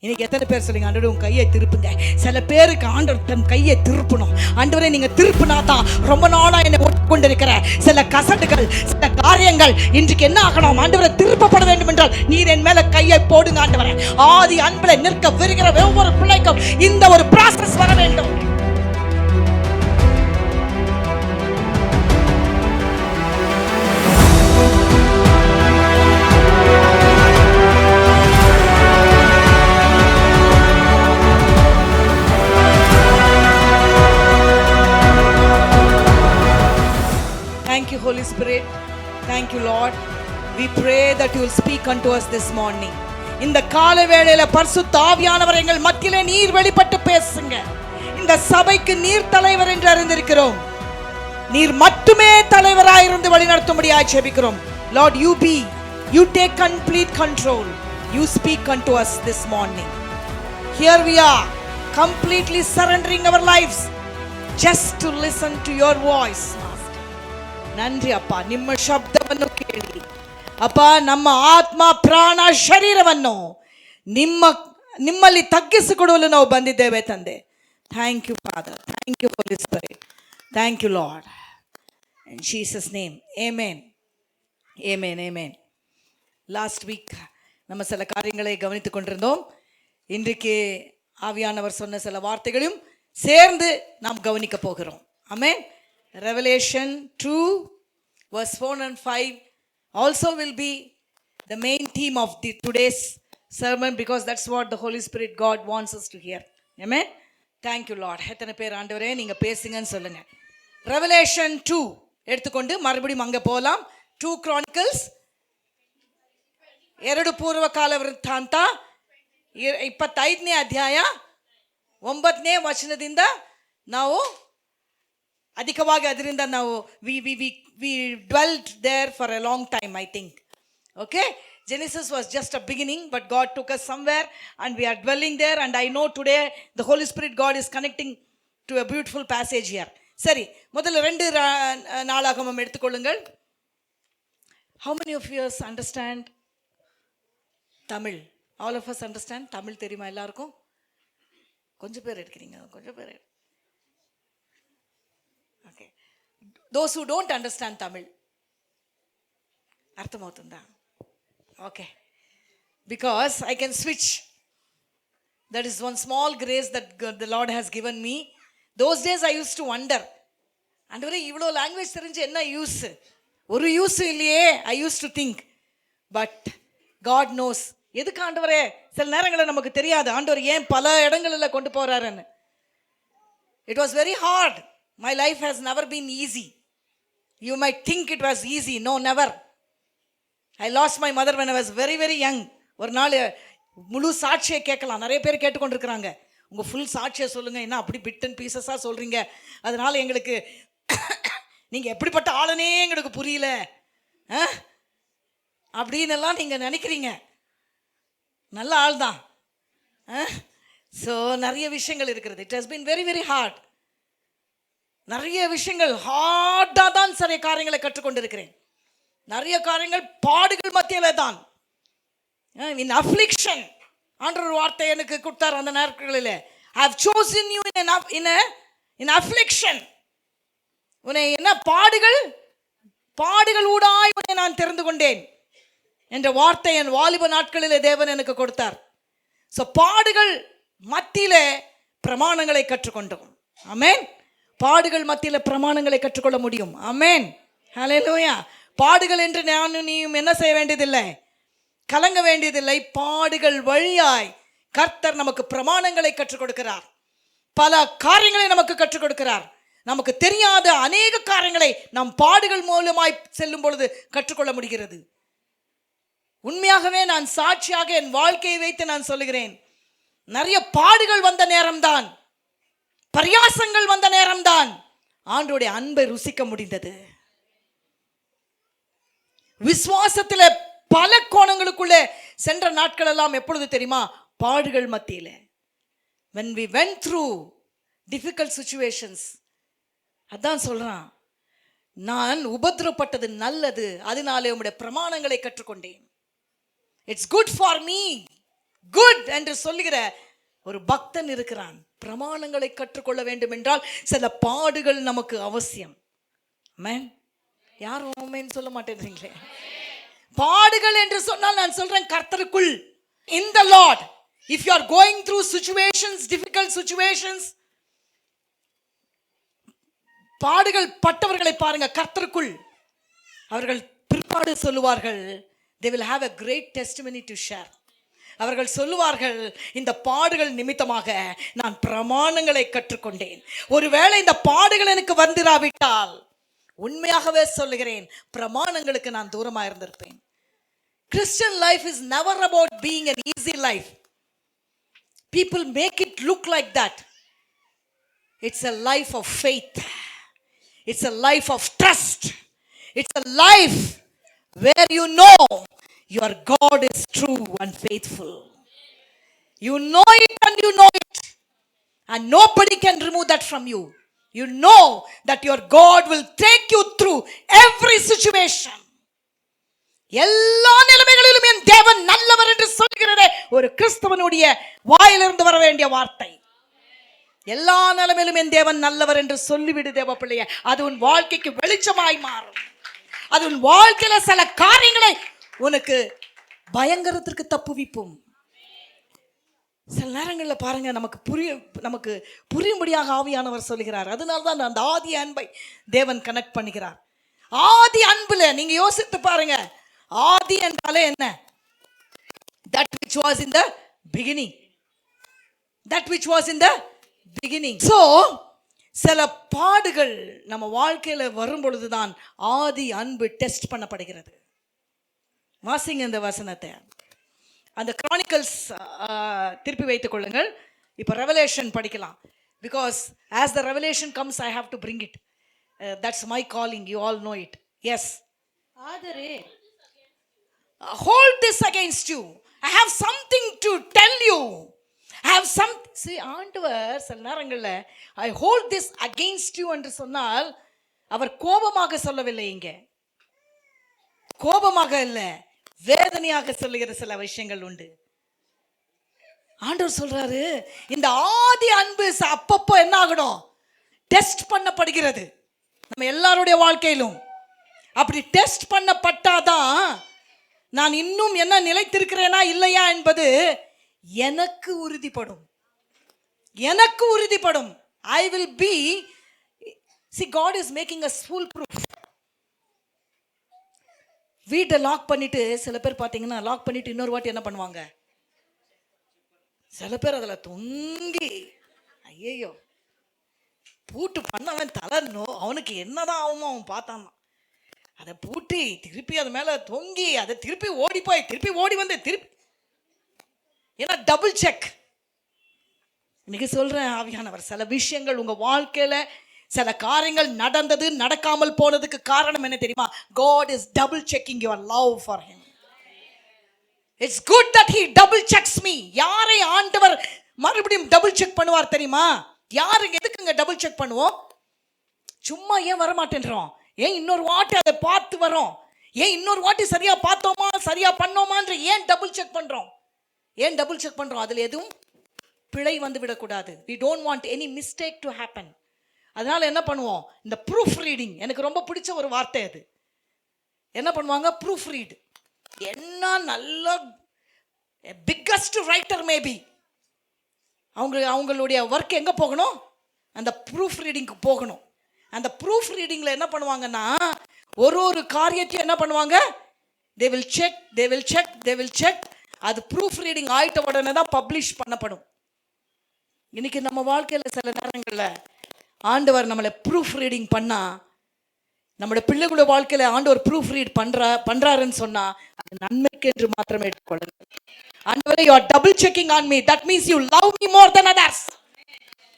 இன்னைக்கு எத்தனை பேர் சொல்லுங்க, ஆண்டவரே உன் கையை திருப்புங்க. சில பேருக்கு ஆண்டவர் தன் கையை திருப்பணும். ஆண்டவரே நீங்க திருப்பினாதான் ரொம்ப நாளா என்னை ஒட்டிக்கொண்டிருக்கிற சில கசடுகள், சில காரியங்கள் இன்றைக்கு என்ன ஆகணும்? ஆண்டவரை திருப்பப்பட வேண்டும் என்றால் நீர் என் மேல கையை போடுங்க ஆண்டவரே. ஆதி அன்புல நிற்க விருகிற ஒவ்வொரு பிள்ளைக்கும் இந்த ஒரு ப்ராசஸ் வர வேண்டும். Thank you, Holy Spirit. Thank you, Lord. We pray that you will speak unto us this morning. இந்த காலை வேளையில பரிசுத்த ஆவியானவர் எங்கள் மத்தியிலே நீர் வெளிப்பட்டு பேசுங்க. இந்த சபைக்கு நீர் தலைவர் என்று அறிந்திருக்கிறோம். நீர் மட்டுமே தலைவராய் இருந்து வழிநடத்தும்படியாய் ஜெபிக்கிறோம். Lord, you take complete control. You speak unto us this morning. Here we are, completely surrendering our lives just to listen to your voice. ನನ್ರಿ ಅಪ್ಪ, ನಿಮ್ಮ ಶಬ್ದವನ್ನು ಕೇಳಿ ಅಪ್ಪ, ನಮ್ಮ ಆತ್ಮ ಪ್ರಾಣ ಶರೀರವನ್ನು ನಿಮ್ಮಲ್ಲಿ ತಗ್ಗಿಸಿಕೊಡಲು ನಾವು ಬಂದಿದ್ದೇವೆ ತಂದೆ. Thank you Father, thank you Holy Spirit, thank you Lord. In Jesus name amen, amen, amen. Last week நம்ம சில காரியங்களை கவனித்து கொண்டிருந்தோம். இன்றைக்கு ஆவியானவர் சொன்ன சில வார்த்தைகளையும் சேர்ந்து நாம் கவனிக்க போகிறோம். ஆமென். Revelation 2 verse 4 and 5 also will be the main theme of today's sermon, because that's what the Holy Spirit God wants us to hear. Amen. Thank you Lord. எத்தனை பேர் ஆண்டவரே நீங்க பேசுங்கன்னு சொல்லுங்க. Revelation 2 எடுத்துக்கொண்டு மறுபடியும் அங்க போலாம். 2 Chronicles 2 ಪೂರ್ವಕಾಲ ವೃತ್ತಾಂತ 25ನೇ ಅಧ್ಯಾಯ 9ನೇ ವಚನದಿಂದ ನಾವು ಅಧಿಕವಾಗಿ ಅದರಿಂದ ನಾವು we dwelt there for a long time, I think. Okay, Genesis was just a beginning, but God took us somewhere and we are dwelling there, and I know today the Holy Spirit God is connecting to a beautiful passage here. சரி, முதல்ல 2 நாளாகமம் எடுத்துக்கொள்ளுங்கள். How many of you understand Tamil? All of us understand Tamil. தெரியுமா எல்லாருக்கும்? கொஞ்சம் பேர் எடுக்கிறீங்க, கொஞ்சம் பேர். Okay, those who don't understand Tamil, arthamavutunda? Okay, because I can switch. That is one small grace that the Lord has given me. Those days I used to wonder, andavare ivlo language therinje enna use? Oru use illiye, I used to think. But God knows. எதுக்கு ஆண்டவரே சில நேரங்களில் நமக்கு தெரியாது ஆண்டவர் ஏன் பல இடங்களில் கொண்டு போறாருன்னு. It was very hard. My life has never been easy. You might think it was easy. No, never. I lost my mother when I was very very young. ஒரு நாள் முழு சாட்சியை கேட்கலாம், நிறைய பேர் கேட்டுக்கொண்டிருக்கிறாங்க. உங்கள் ஃபுல் சாட்சியை சொல்லுங்கள், என்ன அப்படி பிட் அண்ட் பீசஸாக சொல்கிறீங்க, அதனால் எங்களுக்கு நீங்கள் எப்படிப்பட்ட ஆளுனே எங்களுக்கு புரியல அப்படின்னு எல்லாம் நீங்கள் நினைக்கிறீங்க. நல்ல ஆள் தான். ஸோ நிறைய விஷயங்கள் இருக்கிறது. It has been very very hard. நிறைய விஷயங்கள் ஹார்டாக தான் சில காரியங்களை கற்றுக்கொண்டிருக்கிறேன். நிறைய காரியங்கள் பாடுகள் மத்தியில தான். இன் அஃப்ளிக்ஷன் ஆண்டவர் வார்த்தை எனக்கு கொடுத்தார் அந்த நேரங்களில். I have chosen you in affliction. உன்னை என்ன பாடுகள் ஊடாய் உன்னை நான் தெரிந்து கொண்டேன் என்ற வார்த்தை என் வாலிப நாட்களிலே தேவன் எனக்கு கொடுத்தார். ஸோ பாடுகள் மத்தியிலே பிரமாணங்களை கற்றுக்கொண்டோம். ஆமென். பாடுகள் மத்தியில் பிரமாணங்களை கற்றுக்கொள்ள முடியும். ஆமென், ஹல்லேலூயா. பாடுகள் என்று நானும் நீயும் என்ன செய்ய வேண்டியதில்லை, கலங்க வேண்டியதில்லை. பாடுகள் வழியாய் கர்த்தர் நமக்கு பிரமாணங்களை கற்றுக் கொடுக்கிறார். பல காரியங்களை நமக்கு கற்றுக் கொடுக்கிறார். நமக்கு தெரியாத அநேக காரியங்களை நாம் பாடுகள் மூலமாய் செல்லும் பொழுது கற்றுக்கொள்ள முடிகிறது. உண்மையாகவே நான் சாட்சியாக என் வாழ்க்கையை வைத்து நான் சொல்லுகிறேன், நிறைய பாடுகள் வந்த நேரம்தான், பரியாசங்கள் வந்த நேரம்தான் ஆண்டவருடைய அன்பை ருசிக்க முடிந்தது. விசுவாசத்தில் பல கோணங்களுக்குள்ளே சென்ற நாட்கள் எல்லாம் எப்பொழுது தெரியுமா? பாடுகள் மத்தியில. when we went through difficult situations. அதான் சொல்றான், நான் உபத்திரப்பட்டது நல்லது, அதனாலே உம்முடைய பிரமாணங்களை கற்றுக்கொண்டேன். It's good for me good என்று சொல்லுகிற ஒரு பக்தன் இருக்கிறான். பிரமாணங்களை கற்றுக்கொள்ள வேண்டும் என்றால் சில பாடுகள் நமக்கு அவசியம். ஆமென். யாரும் ஆமென் சொல்ல மாட்டேன்றீங்களே. பாடுகள் என்று சொன்னால் நான் சொல்றேன் கர்த்தருக்குள், in the Lord. If you are going through situations, difficult situations, பாடுகள் பட்டவர்களை பாருங்க கர்த்தருக்குள். அவர்கள் பிற்பாடு சொல்லுவார்கள், they will have a great testimony to share. அவர்கள் சொல்லுவார்கள், இந்த பாடுகள் நிமித்தமாக நான் பிரமாணங்களை கற்றுக்கொண்டேன். ஒருவேளை இந்த பாடுகள் எனக்கு வந்திராவிட்டால் உண்மையாகவே சொல்லுகிறேன், பிரமாணங்களுக்கு நான் தூரமா இருந்திருப்பேன். Christian life is never about being an easy life. People make it look like that. It's a life of faith. It's a life of trust. It's a life where you know your God is true and faithful. You know it and you know it. And nobody can remove that from you. You know that your God will take you through every situation. எல்லா நிலைமைகளிலும் என் தேவன் நல்லவர் என்று சொல்கிறதே ஒரு கிறிஸ்தவனுடைய வாயிலிருந்து வர வேண்டிய வார்த்தை. எல்லா நிலைமையிலும் என் தேவன் நல்லவர் என்று சொல்லிவிடு தேவ பிள்ளைய. அது உன் வாழ்க்கைக்கு வெளிச்சமாய் மாறும். அது உன் வாழ்க்கையில சில காரியங்களை உனக்கு பயங்கரத்திற்கு தப்புவிப்பும். சில நேரங்களில் பாருங்க, நமக்கு புரியும்படியாக ஆவியானவர் சொல்லுகிறார். அதனால்தான் அந்த ஆதி அன்பை தேவன் கனெக்ட் பண்ணுகிறார். ஆதி அன்புல நீங்க யோசித்து பாருங்க, ஆதி என்றாலே என்ன? that which was in the beginning. that which was in the beginning. So சில பாடுகள் நம்ம வாழ்க்கையில வரும் பொழுதுதான் ஆதி அன்பு டெஸ்ட் பண்ணப்படுகிறது. வாசிங்க இந்த வசனத்தை. அந்த கிரானிக்கல்ஸ் திருப்பி வைத்துக் கொள்ளுங்கள். இப்போ ரெவலேஷன் படிக்கலாம். Because as the revelation comes I have to bring it. That's my calling. You all know it. Yes. ಆದರೆ hold this against you. I have something to tell you. I have some. See, ஆண்டவர் சில நேரங்களில் I hold this against you என்று சொன்னால் அவர் கோபமாக சொல்லவில்லை. இங்கே கோபமாக இல்லை, வேதனையாக சொல்லுகிற சில விஷயங்கள் உண்டு. ஆண்டவர் சொல்றாரு, இந்த ஆதி அன்பு அப்பப்போ என்ன ஆகணும்? டெஸ்ட் பண்ணப்படுகிறது நம்ம எல்லாருடைய வாழ்க்கையிலும். அப்படி டெஸ்ட் பண்ணப்பட்டாதான் நான் இன்னும் என்ன நிலைத்திருக்கிறேனா இல்லையா என்பது எனக்கு உறுதிப்படும். எனக்கு உறுதிப்படும். I will be. See, God is making us foolproof. வீட்டை லாக் பண்ணிட்டு சில பேர் பார்த்தீங்கன்னா லாக் பண்ணிட்டு இன்னொரு வாட்டி என்ன பண்ணுவாங்க? சில பேர் அதில் தொங்கி, ஐயோ பூட்டு பண்ணவன் தலனோ அவனுக்கு என்னதான் ஆகுமோ அவன் பார்த்தான். அதை பூட்டி திருப்பி அது மேலே தொங்கி அதை திருப்பி ஓடி போய் திருப்பி ஓடி வந்து திருப்பி, ஏன்னா டபுள் செக். இன்னைக்கு சொல்றேன் ஆவியானவர், சில விஷயங்கள் உங்க வாழ்க்கையில சில காரியங்கள் நடந்தது நடக்காமல் போனதுக்கு காரணம் என்ன தெரியுமா? God is double checking your love for him. It's good that he double checks me. யாரை ஆண்டவர் மறுபடியும் டபுள் செக் பண்ணுவார் தெரியுமா? யாருங்க எதுக்குங்க டபுள் செக் பண்ணுவோம்? சும்மா ஏன் வர மாட்டேன்றோம்? ஏன் இன்னொரு வாட்டி அதை பார்த்து வரோம்? ஏன் இன்னொரு வாட்டி சரியா பார்த்தோமா சரியா பண்ணோமான்ற ஏன் டபுள் செக் பண்றோம்? ஏன் டபுள் செக் பண்றோம்? அதுல எதுவும் பிழை வந்து விடக்கூடாது. we don't want any mistake to happen. அதனால என்ன பண்ணுவோம்? இந்த ப்ரூஃப் ரீடிங் எனக்கு ரொம்ப பிடிச்ச ஒரு வார்த்தை. அது என்ன பண்ணுவாங்க? Proof read. என்ன நல்ல பிக்கஸ்ட் ரைட்டர் மேபி அவங்களுடைய ஒர்க் எங்கே போகணும்? அந்த ப்ரூஃப் ரீடிங்க்கு போகணும். அந்த ப்ரூஃப் ரீடிங்கில் என்ன பண்ணுவாங்கன்னா ஒரு காரியத்தையும் என்ன பண்ணுவாங்க? they will check. அது ப்ரூஃப் ரீடிங் ஆயிட்ட உடனே தான் பப்ளிஷ் பண்ணப்படும். இன்னைக்கு நம்ம வாழ்க்கையில் சில நேரங்களில் ஆண்டவர் நம்மளை ப்ரூஃப் ரீடிங் பண்ணா, நம்மளோட பிள்ளைகளோட வாழ்க்கையில ஆண்டவர் ப்ரூஃப் ரீட் பண்றாருன்னு சொன்னா அது நன்மைக்கு என்று மாத்திரமே எடுத்துக்கொள்ளுங்க. ஆண்டவரே, you are double checking on me. That means you love me more than others.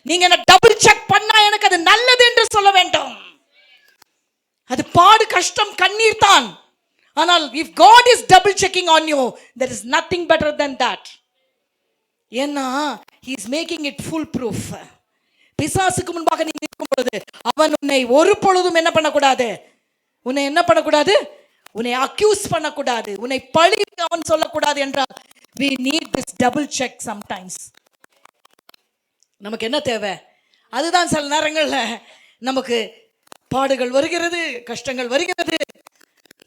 நீங்க என்ன டபுள் செக் பண்ணா எனக்கு அது நல்லது என்று சொல்ல வேண்டும். அது பாடு, கஷ்டம், கண்ணீர் தான். ஆனால் if God is double checking on you, there is nothing better than that. ஏன்னா he is making it full proof. பிசாசுக்கு முன்பாக நீ நிற்கும் பொழுது அவன் உன்னை ஒரு பொழுதும் என்ன பண்ணக்கூடாது? உன்னை என்ன பண்ணக்கூடாது? உன்னை அக்யூஸ் பண்ணக்கூடாது, உன்னை பழி அவன் சொல்லக்கூடாது என்றால் we need this double check sometimes. நமக்கு என்ன தேவை? அதுதான் சில நேரங்கள்ல நமக்கு பாடுகள் வருகிறது, கஷ்டங்கள் வருகிறது,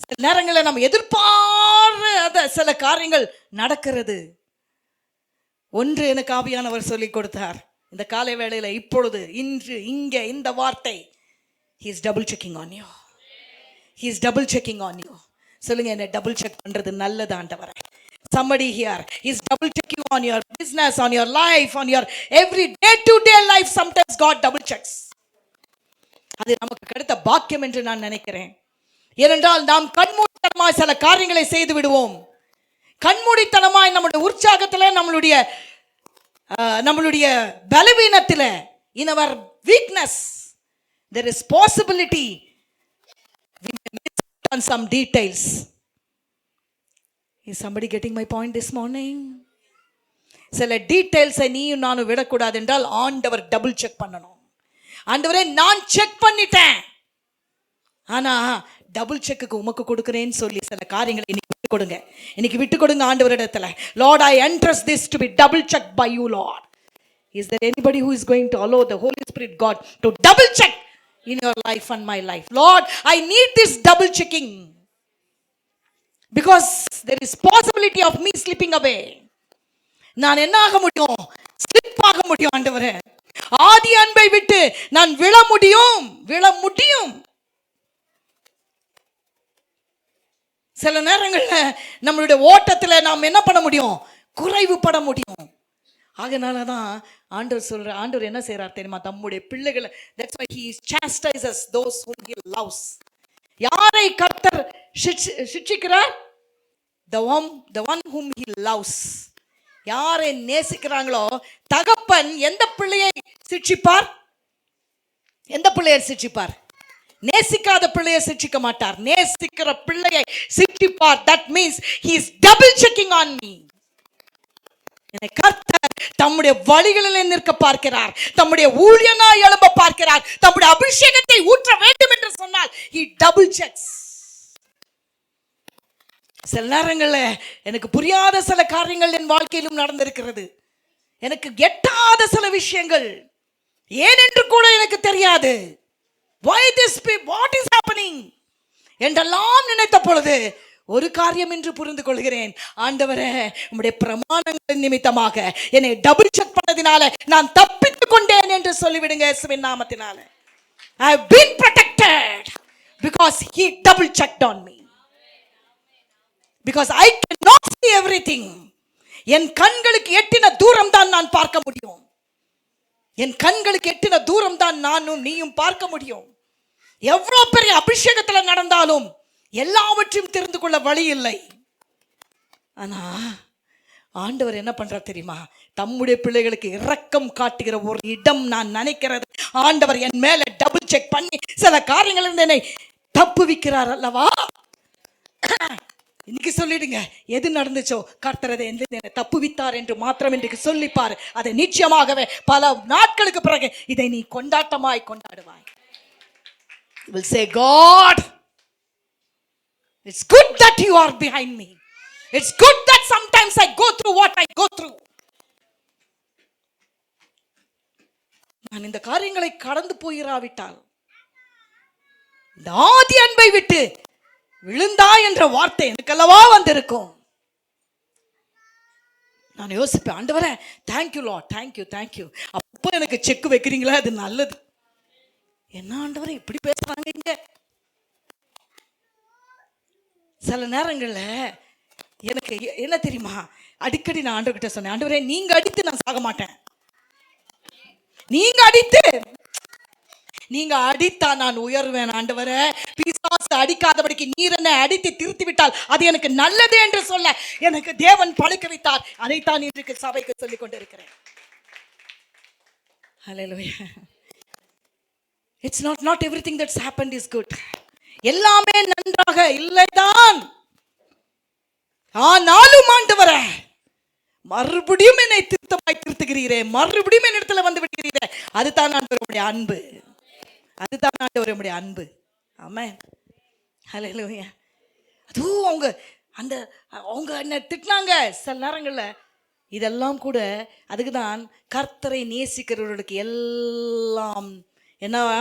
சில நேரங்களில் நம்ம எதிர்பாராத சில காரியங்கள் நடக்கிறது. ஒன்று எனக்கு ஆவியானவர் சொல்லிக் கொடுத்தார் இந்த காலை வேளையில, இப்பொழுது, இன்று, இங்க, இந்த வார்த்தை, he is double checking on you. He is double checking on you. சொல்லுங்க, என்ன டபுள் செக் பண்றது நல்லது ஆண்டவரே. Somebody here is double checking on your business, on your life, on your every day to day life. Sometimes God double checks. அது நமக்கு கிடைத்த பாக்கியம் என்று நான் நினைக்கிறேன். ஏனென்றால் நாம் கண்மூடித்தனமாய் சில காரியங்களை செய்து விடுவோம். கண்மூடித்தனமாய் நம்முடைய உற்சாகத்துல, நம்மளுடைய பலவீனத்துல, in our weakness, there is possibility we may miss on some details. Is somebody getting my point this morning? சில டீடைல்ஸை நீயும் நானும் விடக்கூடாது என்றால் ஆண்டவர் டபுள் செக் பண்ணணும். ஆண்டவரே, நான் செக் பண்ணிட்டேன், ஆனா டபுள் செக்குக்கு உமக்கு கொடுக்கிறேன்னு சொல்லி சில காரியங்களை இன்னைக்கு விட்டு கொடுங்க. இன்னைக்கு விட்டு கொடுங்க ஆண்டவரிடத்துல. Lord, I entrust this to be double checked by you, Lord. Is there anybody who is going to allow the Holy Spirit God to double check in your life and my life? Lord, I need this double checking because there is possibility of me slipping away. நான் என்ன ஆக முடியும்? Slip ஆக முடியும் ஆண்டவரே. ஆதி அன்பை விட்டு நான் விழ முடியும். சில நேரங்கள்ல நம்மளுடைய ஓட்டத்துல நாம் என்ன பண்ண முடியும்? குறைவுபட முடியும். அதனாலதான் ஆண்டவர் என்ன செய்யறார் தெரியுமா? தம்முடைய பிள்ளைகளை, that's why he chastises those whom he loves. யாரை கர்த்தர் சிட்சிக்கிறார்? the one whom he loves. யாரை நேசிக்கிறாங்களோ, தகப்பன் எந்த பிள்ளையை சிட்சிப்பார்? நேசிக்காத பிள்ளையை சிட்சிக்க மாட்டார், நேசிக்கிற பிள்ளையை சிட்சிப்பார். that means he is double checking on me. என்னை கர்த்தர் தம்முடைய வழிகளிலே நிற்க பார்க்கிறார், தம்முடைய ஊழியனாய் எழும்ப பார்க்கிறார். தம்முடைய அபிஷேகத்தை ஊற்ற வேண்டும் என்று சொன்னால் he double checks. சில நேரங்கள்ல எனக்கு புரியாத சில காரியங்கள் என் வாழ்க்கையிலும் நடந்திருக்கிறது. எனக்கு எட்டாத சில விஷயங்கள், ஏனென்று கூட எனக்கு தெரியாது. why this, what is happening என்றெல்லாம் நினைத்த பொழுது ஒரு காரியம் என்று புரிந்து கொள்கிறேன். ஆண்டவரே, உம்முடைய பிரமாணங்களின் நிமித்தமாக என்னை டபுள் செக் பண்ணதினால நான் தப்பித்துக் கொண்டேன் என்று சொல்லிவிடுங்க இயேசுவின் நாமத்தினால. I have been protected because he double checked on me. Because I cannot see everything. என் கண்களுக்கு எட்டின தூரம் தான் நான் பார்க்க முடியும். என் கண்களுக்கு எட்டின தூரம் தான் நானும் நீயும் பார்க்க முடியும். எவ்வளவு பெரிய அபிஷேகத்துல நடந்தாலும் எல்லாவற்றையும் தெரிந்து கொள்ள வழி இல்லை. ஆனா ஆண்டவர் என்ன பண்றார் தெரியுமா? தம்முடைய பிள்ளைகளுக்கு இரக்கம் காட்டுகிற ஒரு இடம் நான் நினைக்கிறது. ஆண்டவர் என் மேல டபுள் செக் பண்ணி சில காரியங்கள் இருந்து என்னை தப்புவிக்கிறார் அல்லவா? இன்னைக்கு சொல்லிடுங்க, எது நடந்துச்சோ கர்த்தர் அதை என்னை தப்புவித்தார் என்று மாத்திரம் இன்றைக்கு சொல்லிப்பார். அதை நிச்சயமாகவே பல நாட்களுக்கு பிறகு இதை நீ கொண்டாட்டமாய் கொண்டாடுவாய். You will say, God, it's good that you are behind me. It's good that sometimes I go through what I go through. நான் இந்த காரியங்களை கடந்து போயிராவிட்டால், இந்த ஆதி அன்பை விட்டு விழுந்தா என்ற வார்த்தை எனக்கல்லவா வந்திருக்கும். நான் யோசிப்பேன், ஆண்டவரே, தேங்க்யூ லார்ட், தேங்க்யூ. அப்போ எனக்கு செக் வைக்கிறீங்களா? அது நல்லது. என்ன ஆண்டவரே இப்படி பேசுறாங்க இங்க? சில நேரங்கள்ல எனக்கு என்ன தெரியுமா, அடிக்கடி நான் ஆண்டவர்கிட்ட சொன்னேன், ஆண்டவரே, நீங்க அடித்து நான் சாக மாட்டேன். நீங்க அடித்தா நான் உயர்வேன் ஆண்டவரே. பிசாசு அடிக்காதபடிக்கு நீர் என்னை அடித்து திருத்தி விட்டால் அது எனக்கு நல்லது என்று சொல்ல எனக்கு தேவன் பழக்க வைத்தார். அதைத்தான் இன்றைக்கு சபைக்கு சொல்லிக் கொண்டிருக்கிறேன். Hallelujah. It's not everything that's happened is good. எல்லாமே நன்றாக இல்லைதான். ஆனாலும் ஆண்டவரே, மறுபடியும் என்னை திருத்துகிறீரே, மறுபடியும் என் இடத்துல வந்து விடுகிறீரே. அதுதான் ஆண்டவருடைய அன்பு. ஆமென். ஹல்லேலூயா. அதுவும் அவங்க அந்த அவங்க என்ன திட்டினாங்க சில நேரங்களில். இதெல்லாம் கூட அதுக்கு தான் கர்த்தரை நேசிக்கிறவர்களுக்கு எல்லாம் என்னவா,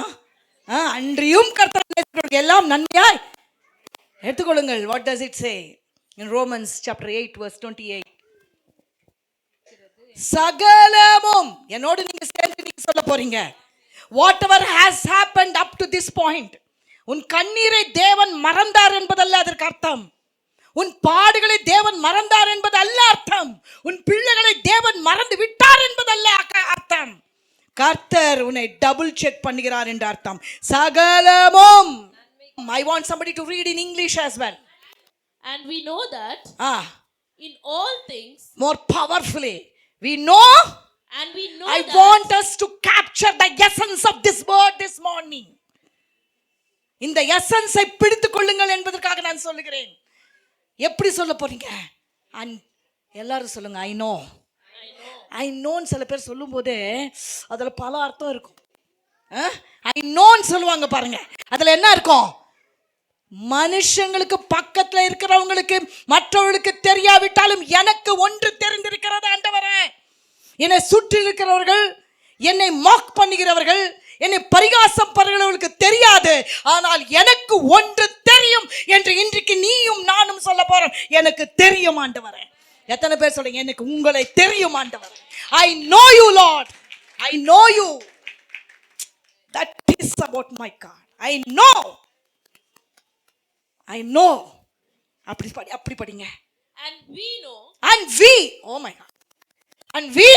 அன்றியும் கர்த்தரை நேசிக்கிறவர்களுக்கு எல்லாம் நன்மையாய் எடுத்துக்கொள்ளுங்கள். What does it say in Romans chapter 8 verse 28? சகலமும், என்னோடு நீங்க சேர்ந்து நீங்க சொல்ல போறீங்க, what ever has happened up to this point. உன் கண்ணீரை தேவன் மறந்தார் என்பதல்ல அதற்கு அர்த்தம். உன் பாடுகளை தேவன் மறந்தார் என்பது அல்ல அர்த்தம். உன் பிள்ளைகளை தேவன் மறந்து விட்டார் என்பதல்ல அர்த்தம். கர்த்தர் உன்னை டபுள் செக் பண்ணுகிறார் என்று அர்த்தம். சகலமும். I want somebody to read in English as well. And we know that in all things, more powerfully, we know, and we know I that want us to capture the essence of this word this morning. இந்த எசன்ஸை பிடித்துக் கொள்ளுங்கள் என்பதற்காக நான் சொல்லுகிறேன். எப்படி சொல்ல போறீங்க? எல்லாரும் சொல்லுங்க, ஐ நோ. ஐ நோன்னு சில பேர் சொல்லும் போதே அதுல பல அர்த்தம் இருக்கும். ஐ நோன்னு சொல்லுவாங்க பாருங்க, அதுல என்ன இருக்கும்? மனுஷங்களுக்கு பக்கத்துல இருக்கிறவங்களுக்கு மற்றவர்களுக்கு தெரியாவிட்டாலும் எனக்கு ஒன்று தெரிந்திருக்கிறது ஆண்டவரே. என்னை சுற்றி இருக்கிறவர்கள், என்னை மாக் பண்ணுகிறவர்கள், என்னை பரிகாசம் பண்ணுகிறவர்களுக்கு தெரியாது, ஆனால் எனக்கு ஒன்று தெரியும் என்று இன்றைக்கு நீயும் நானும் சொல்ல போறோம். எனக்கு தெரியும் ஆண்டவரே. எத்தனை பேர் சொல்றீங்க எனக்கு உங்களை தெரியும் ஆண்டவரே? I know you Lord, I know you. That is about my God. I know. அப்படி படிங்க. And we know. And we, oh my God. And we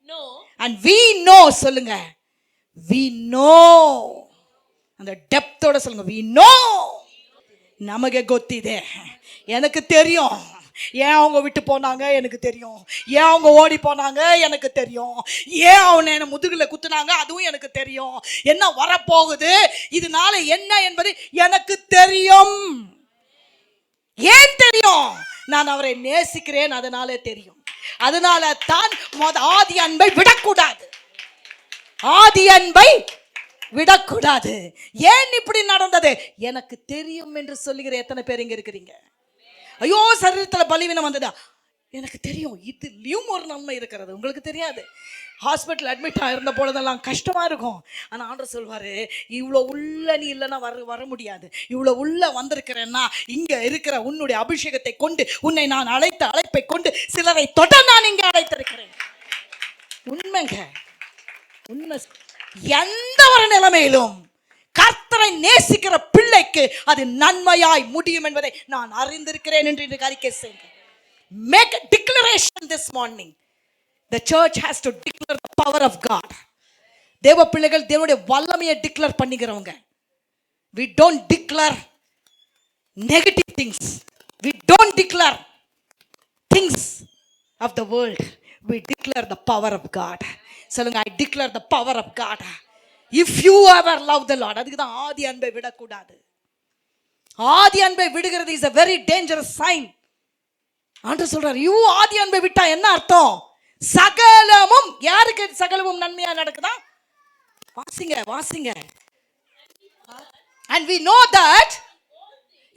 know. And we know சொல்லுங்க. We know. அந்த டெப்த்தோட சொல்லுங்க. We know. நமக்கு ಗೊತ್ತಿದೆ, எனக்கு தெரியும். ஏன் அவங்க விட்டு போனாங்க எனக்கு தெரியும். ஏன் அவங்க ஓடி போனாங்க எனக்கு தெரியும். ஏன் அவனை என்ன முதுகுல குத்துனாங்க அதுவும் எனக்கு தெரியும். என்ன வரப்போகுது, இதனால என்ன என்பது எனக்கு தெரியும். ஏன் தெரியும்? நான் அவரை நேசிக்கிறேன், அதனால தெரியும். அதனால தான் ஆதி அன்பை விடக்கூடாது. ஆதி அன்பை விடக்கூடாது. ஏன் இப்படி நடந்தது? எனக்கு தெரியும் என்று சொல்லுகிற எத்தனை பேர் இங்க இருக்கிறீங்க? ஐயோ சரீரத்துல பலவீனம் வந்ததா? எனக்கு தெரியும். இதுலயும் ஒரு நன்மை இருக்கிறது, உங்களுக்கு தெரியாது. ஹாஸ்பிட்டல் அட்மிட் ஆயிருந்த பொழுதெல்லாம் கஷ்டமா இருக்கும். ஆனா ஆண்டவர் சொல்வாரு, இவ்வளோ உள்ள நீ இல்லைன்னா வர முடியாது. இவ்வளோ உள்ள வந்திருக்கிறேன்னா இங்க இருக்கிற உன்னுடைய அபிஷேகத்தை கொண்டு உன்னை நான் அழைத்த அழைப்பை கொண்டு சிலரை தொட நான் இங்க அழைத்திருக்கிறேன். உண்மைங்க, உண்மை. எந்த ஒரு நிலைமையிலும் கர்த்தரை நேசிக்கிற பிள்ளைக்கு அது நன்மையாய் முடியும் என்பதை நான் அறிந்திருக்கிறேன் என்று இன்றைக்கு அறிக்கை செய்கிறேன். Make a declaration this morning. The church has to declare the power of God. தேவ பிள்ளைகள் தேவனுடைய வல்லமையை declare பண்ணிக்கிறவங்க. We don't declare negative things. We don't declare things of the world. We declare the power of God. சொல்லுங்க, I declare the power of God. If you ever love the Lord, அதுக்கு தான் ஆதி அன்பை விடக்கூடாது. ஆதி அன்பை விடுகிறது is a very dangerous sign. ஆண்டவர் சொல்றார், you ஆதி அன்பை விட்டா என்ன அர்த்தம்? சகலமும், யாருக்கு சகலமும் நன்மையா நடக்குதா? வாசிங்க. And we know that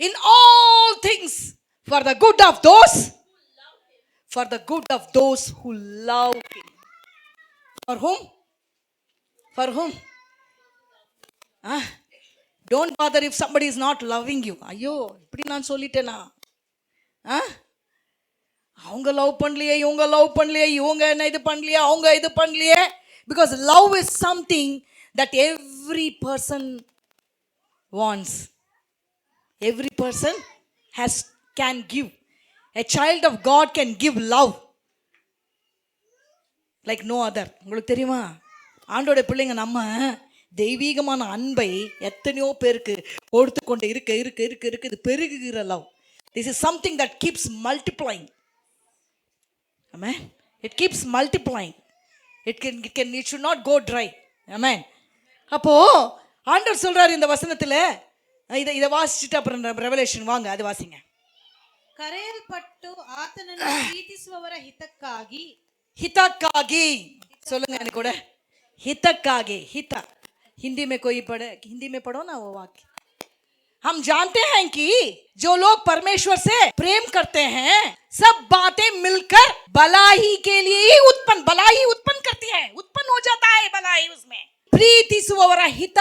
in all things for the good of those who love him. For whom? Don't bother if somebody is not loving you. ஐயோ இப்படி நான் சொல்லிட்டேனா? அவங்க லவ் பண்ணலையே, இவங்க லவ் பண்ணலையே, இவங்க என்ன இது பண்ணலையே, அவங்க இது பண்ணலையே. Because love is something that every person wants. Every person can give. A child of God can give love like no other. உங்களுக்கு தெரியுமா? ஆண்டோட பிள்ளைங்க நம்ம தெய்வீகமான அன்பை எத்தனையோ பேருக்கு கொடுத்து கொண்டு இருக்கு. இது பெருகுகிற love. This is something that keeps multiplying. Amen. It keeps multiplying. It should not go dry. Amen. அப்போ ஆண்டவர் சொல்றாரு இந்த வசனத்துல, இதை வாசிச்சுட்டு அப்புறம் ரெவலேஷன் வாங்க, அது வாசிங்க. ಕರೆಯಲ್ಪಟ್ಟು ಆತನನ್ನು ಪ್ರೀತಿಸುವವರ ಹಿತಕ್ಕಾಗಿ சொல்லுங்க எனக்கு கூட, हितक्कागी. हित हिंदी में पढ़ो ना वो वाक्य. हम जानते हैं कि जो लोग परमेश्वर से प्रेम करते हैं सब बातें मिलकर भलाई के लिए ही उत्पन्न करती है, उत्पन्न हो जाता है भलाई उसमें. ಪ್ರೀತಿಸುವವರ ಹಿತ,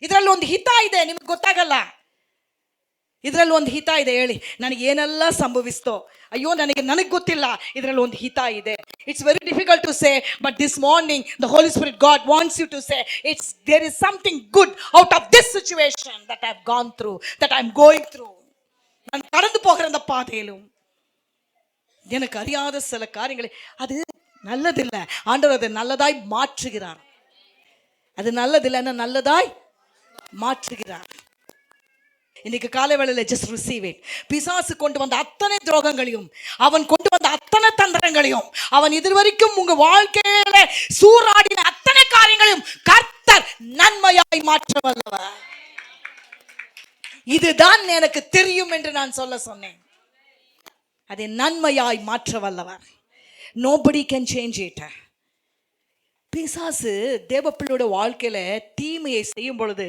ಇದರಲ್ಲಿ ಒಂದು ಹಿತ ಇದೆ, ನಿಮ್ಗೆ ಗೊತ್ತಾಗಲ್ಲ. ಇದರಲ್ಲಿ ಒಂದು ಹಿತ ಇದೆ. ಹೇಳಿ, ನನಗೆ ಏನೆಲ್ಲ ಸಂಭವಿಸ್ತೋ, ಅಯ್ಯೋ ನನಗೆ ಗೊತ್ತಿಲ್ಲ, ಇದರಲ್ಲಿ ಒಂದು ಹಿತ ಇದೆ. It's very difficult to say, but this morning the Holy Spirit God wants you to say, there is something good out of this situation that I've gone through, that I'm going through. நான் கடந்து போகிற அந்த பாதையிலும் எனக்கு அறியாத சில காரியங்களை, அது நல்லதில்லை, ஆண்டவர் அதை நல்லதாய் மாற்றுகிறார். அது நல்லதில்லைன்னா நல்லதாய் மாற்றுகிறார். இன்னைக்கு காலை வேளையில just receive it. பிசாசு கொண்டு வந்த அத்தனை துரோகங்களையும், அவன் கொண்டு வந்த அத்தனை தந்திரங்களையும், அவன் இதுவரைக்கும் உங்க வாழ்க்கையில சூறாடின அத்தனை காரியங்களையும் கர்த்தர் நன்மையாய் மாற்ற வல்லவர். இதுதான் எனக்கு தெரியும் என்று நான் சொன்னேன். அதை நன்மையாய் மாற்ற வல்லவர். Nobody can change it. பிசாசு தேவப்பிள்ளையோட வாழ்க்கையில தீமையை செய்யும் பொழுது